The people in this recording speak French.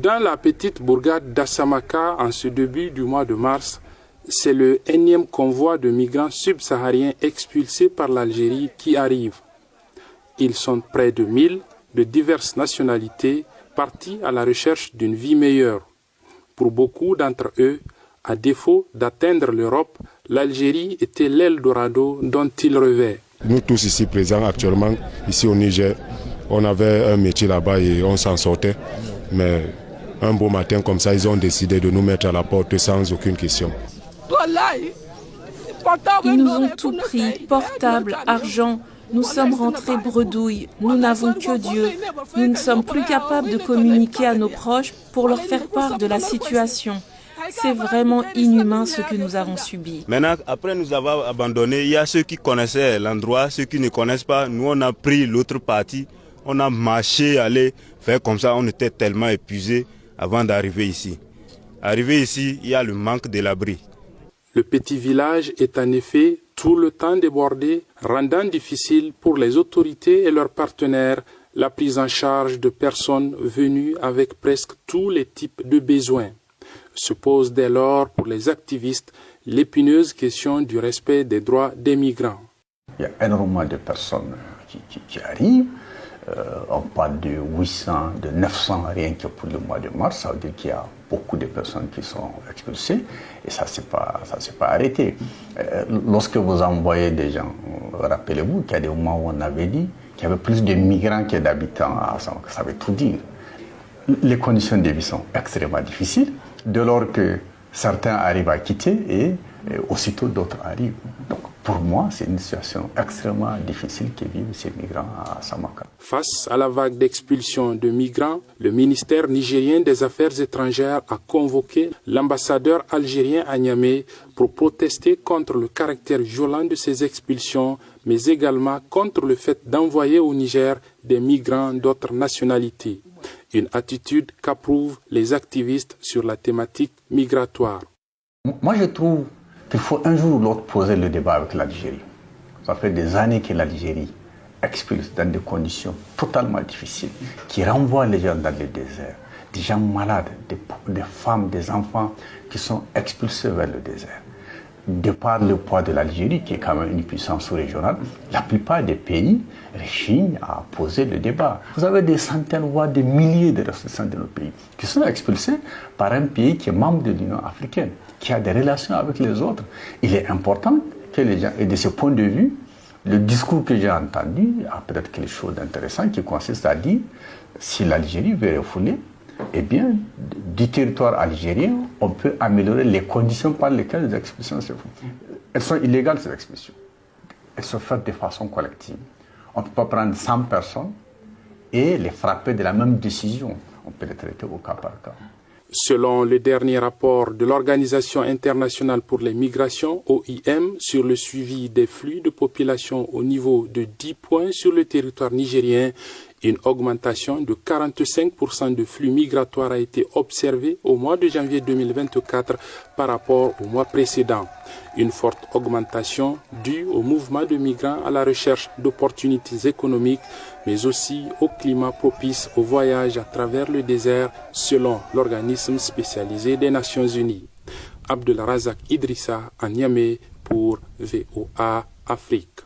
Dans la petite bourgade d'Assamaka, en ce début du mois de mars, c'est le énième convoi de migrants subsahariens expulsés par l'Algérie qui arrive. Ils sont près de 1000 de diverses nationalités partis à la recherche d'une vie meilleure. Pour beaucoup d'entre eux, à défaut d'atteindre l'Europe, l'Algérie était l'Eldorado dont ils rêvaient. Nous tous ici présents actuellement, ici au Niger, on avait un métier là-bas et on s'en sortait. Mais un beau matin comme ça, ils ont décidé de nous mettre à la porte sans aucune question. Ils nous ont tout pris, portable, argent. Nous sommes rentrés bredouilles. Nous n'avons que Dieu. Nous ne sommes plus capables de communiquer à nos proches pour leur faire part de la situation. C'est vraiment inhumain ce que nous avons subi. Maintenant, après nous avoir abandonnés, il y a ceux qui connaissaient l'endroit, ceux qui ne connaissent pas. Nous, on a pris l'autre partie. On a marché, allé faire comme ça. On était tellement épuisés avant d'arriver ici. Arrivé ici, il y a le manque de l'abri. Le petit village est en effet tout le temps débordé, rendant difficile pour les autorités et leurs partenaires la prise en charge de personnes venues avec presque tous les types de besoins. Se pose dès lors pour les activistes l'épineuse question du respect des droits des migrants. Il y a énormément de personnes qui arrivent. On parle de 800, de 900 rien que pour le mois de mars. Ça veut dire qu'il y a beaucoup de personnes qui sont expulsées et ça ne s'est pas arrêté. Lorsque vous envoyez des gens, rappelez-vous qu'il y a des moments où on avait dit qu'il y avait plus de migrants que d'habitants. Ça veut tout dire. Les conditions de vie sont extrêmement difficiles, dès lors que certains arrivent à quitter et aussitôt d'autres arrivent. Donc pour moi, c'est une situation extrêmement difficile que vivent ces migrants à Samaka. Face à la vague d'expulsion de migrants, le ministère nigérien des Affaires étrangères a convoqué l'ambassadeur algérien à Niamey pour protester contre le caractère violent de ces expulsions, mais également contre le fait d'envoyer au Niger des migrants d'autres nationalités. Une attitude qu'approuvent les activistes sur la thématique migratoire. Moi, je trouve qu'il faut un jour ou l'autre poser le débat avec l'Algérie. Ça fait des années que l'Algérie expulse dans des conditions totalement difficiles, qui renvoient les gens dans le désert, des gens malades, des femmes, des enfants qui sont expulsés vers le désert. De par le poids de l'Algérie, qui est quand même une puissance sous-régionale, la plupart des pays rechignent à poser le débat. Vous avez des centaines, voire des milliers de ressortissants de nos pays qui sont expulsés par un pays qui est membre de l'Union africaine, qui a des relations avec les autres. Il est important que les gens, et de ce point de vue, le discours que j'ai entendu a peut-être quelque chose d'intéressant qui consiste à dire, si l'Algérie veut refouler, eh bien, du territoire algérien, on peut améliorer les conditions par lesquelles les expulsions se font. Elles sont illégales, ces expulsions. Elles sont faites de façon collective. On ne peut pas prendre 100 personnes et les frapper de la même décision. On peut les traiter au cas par cas. Selon le dernier rapport de l'Organisation internationale pour les migrations, OIM, sur le suivi des flux de population au niveau de 10 points sur le territoire nigérien, une augmentation de 45% de flux migratoires a été observée au mois de janvier 2024 par rapport au mois précédent. Une forte augmentation due au mouvement de migrants à la recherche d'opportunités économiques, mais aussi au climat propice au voyage à travers le désert, selon l'organisme spécialisé des Nations Unies. Abdelrazak Idrissa à Niamey pour VOA Afrique.